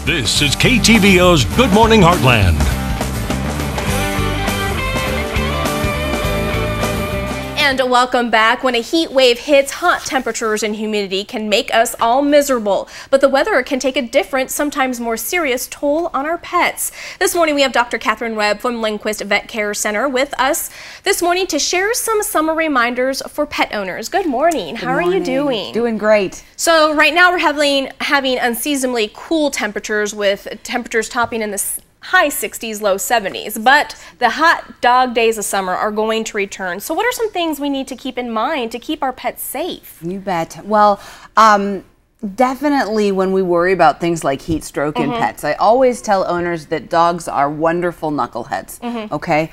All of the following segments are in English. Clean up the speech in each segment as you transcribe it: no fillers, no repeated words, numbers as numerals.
This is KTVO's Good Morning Heartland. And welcome back. When a heat wave hits, hot temperatures and humidity can make us all miserable. But the weather can take a different, sometimes more serious toll on our pets. This morning we have Dr. Catherine Webb from Lindquist Vet Care Center with us this morning to share some summer reminders for pet owners. Good morning. How are you doing? Doing great. So right now we're having unseasonably cool temperatures with temperatures topping in the high 60s, low 70s, but the hot dog days of summer are going to return. So what are some things we need to keep in mind to keep our pets safe? You bet. Well, definitely when we worry about things like heat stroke in pets, I always tell owners that dogs are wonderful knuckleheads, okay?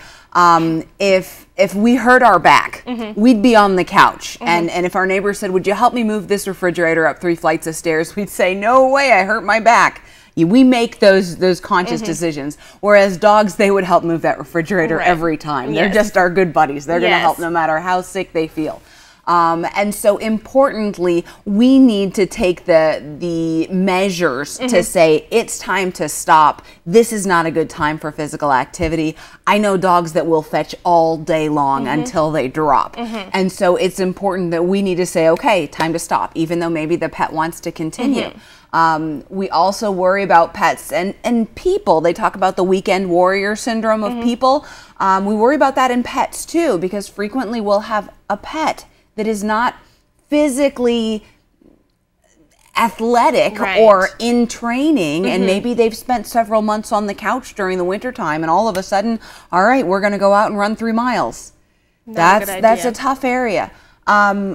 If we hurt our back, we'd be on the couch, and if our neighbor said, would you help me move this refrigerator up 3 flights of stairs, we'd say, no way, I hurt my back. We make those conscious decisions, whereas dogs, they would help move that refrigerator every time. They're just our good buddies. They're going to help no matter how sick they feel. And so importantly, we need to take the measures to say it's time to stop. This is not a good time for physical activity. I know dogs that will fetch all day long until they drop. And so it's important that we need to say, okay, time to stop, even though maybe the pet wants to continue. We also worry about pets and people. They talk about the weekend warrior syndrome of people. We worry about that in pets too, because frequently we'll have a pet that is not physically athletic or in training, and maybe they've spent several months on the couch during the winter time, and all of a sudden, all right, we're going to go out and run 3 miles. That's a tough area.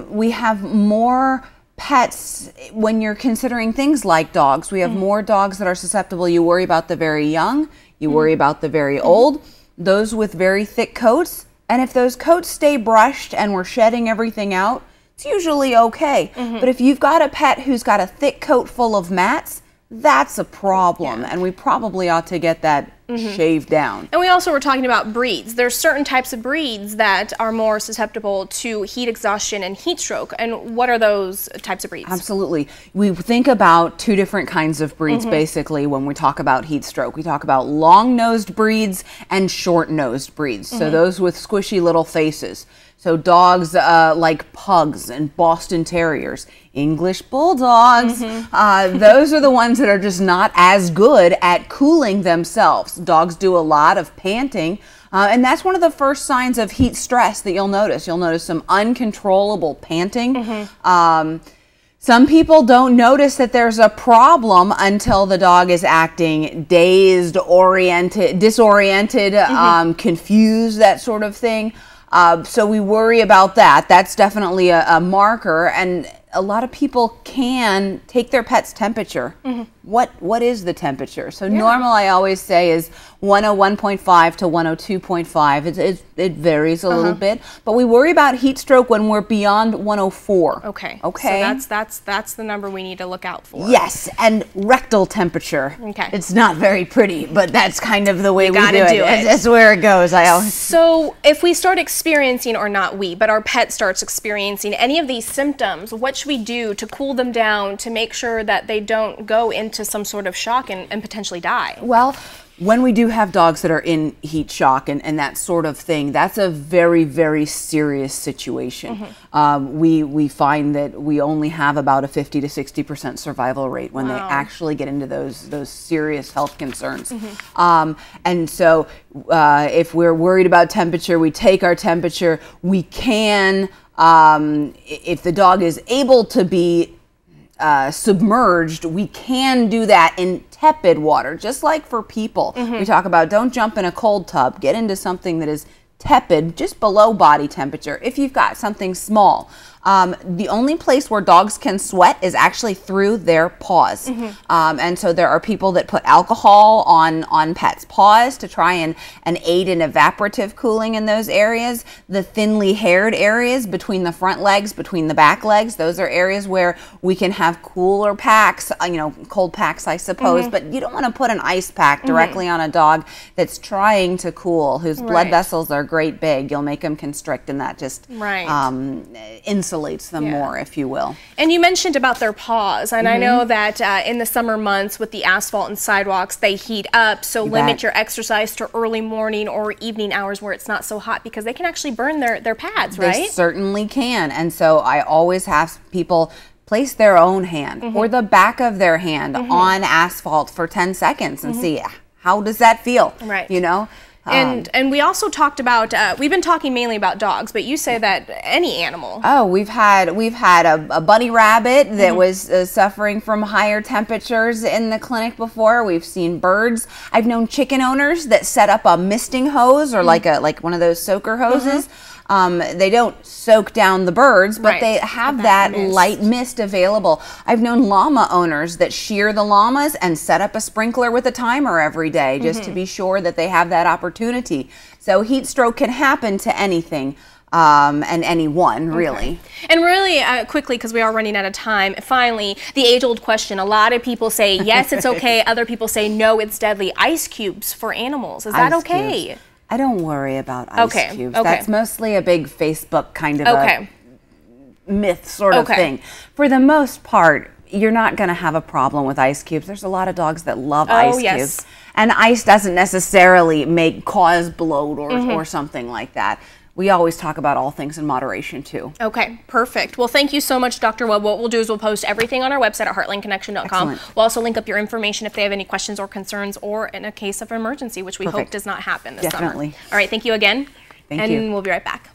We have more pets when you're considering things like dogs. We have more dogs that are susceptible. You worry about the very young, you worry about the very old, those with very thick coats. And if those coats stay brushed and we're shedding everything out, it's usually okay. But if you've got a pet who's got a thick coat full of mats, that's a problem. And we probably ought to get that shaved down. And we also were talking about breeds. There's certain types of breeds that are more susceptible to heat exhaustion and heat stroke. And what are those types of breeds? Absolutely. We think about 2 different kinds of breeds basically when we talk about heat stroke. We talk about long-nosed breeds and short-nosed breeds. So those with squishy little faces. So dogs like pugs and Boston Terriers, English bulldogs, those are the ones that are just not as good at cooling themselves. Dogs do a lot of panting, and that's one of the first signs of heat stress that you'll notice. You'll notice some uncontrollable panting. Some people don't notice that there's a problem until the dog is acting dazed, disoriented, confused, that sort of thing. So we worry about that. That's definitely a marker, and a lot of people can take their pet's temperature. What is the temperature? So normal, I always say, is 101.5 to 102.5. It varies a little bit, but we worry about heat stroke when we're beyond 104. Okay. So that's the number we need to look out for. Yes, and rectal temperature. Okay. It's not very pretty, but that's kind of the way we do do it. That's where it goes. So if we start experiencing, or not we, but our pet starts experiencing any of these symptoms, what should we do to cool them down to make sure that they don't go into some sort of shock and potentially die? Well, when we do have dogs that are in heat shock and that sort of thing, that's a very, very serious situation. We find that we only have about a 50 to 60% survival rate when they actually get into those serious health concerns. And so if we're worried about temperature, we take our temperature. We can, if the dog is able to be submerged, we can do that in tepid water, just like for people. We talk about don't jump in a cold tub, get into something that is tepid, just below body temperature. If you've got something small, the only place where dogs can sweat is actually through their paws. And so there are people that put alcohol on pets' paws to try and aid in evaporative cooling in those areas. The thinly haired areas between the front legs, between the back legs, those are areas where we can have cooler packs, cold packs, I suppose, but you don't want to put an ice pack directly on a dog that's trying to cool, whose blood vessels are great big. You'll make them constrict, and that just insulates encapsulates them more, if you will. And you mentioned about their paws, and I know that in the summer months with the asphalt and sidewalks, they heat up, so limit your exercise to early morning or evening hours where it's not so hot, because they can actually burn their pads, right? They certainly can, and so I always have people place their own hand or the back of their hand on asphalt for 10 seconds and see how does that feel, right? You know? And we also talked about, we've been talking mainly about dogs, but you say that any animal. Oh, we've had a bunny rabbit that was suffering from higher temperatures in the clinic before. We've seen birds. I've known chicken owners that set up a misting hose or like one of those soaker hoses. They don't soak down the birds, but they have that light mist available. I've known llama owners that shear the llamas and set up a sprinkler with a timer every day just to be sure that they have that opportunity. So heat stroke can happen to anything. And anyone, really. And really quickly, because we are running out of time, finally, the age-old question. A lot of people say, yes, it's okay. Other people say, no, it's deadly. Ice cubes for animals. Is that okay? Cubes. I don't worry about ice cubes. That's mostly a big Facebook kind of a myth sort of thing. For the most part, you're not going to have a problem with ice cubes. There's a lot of dogs that love ice cubes. And ice doesn't necessarily cause bloat or something like that. We always talk about all things in moderation, too. Okay, perfect. Well, thank you so much, Dr. Webb. What we'll do is we'll post everything on our website at heartlandconnection.com. We'll also link up your information if they have any questions or concerns or in a case of emergency, which we hope does not happen this summer. All right, thank you again. Thank you. And we'll be right back.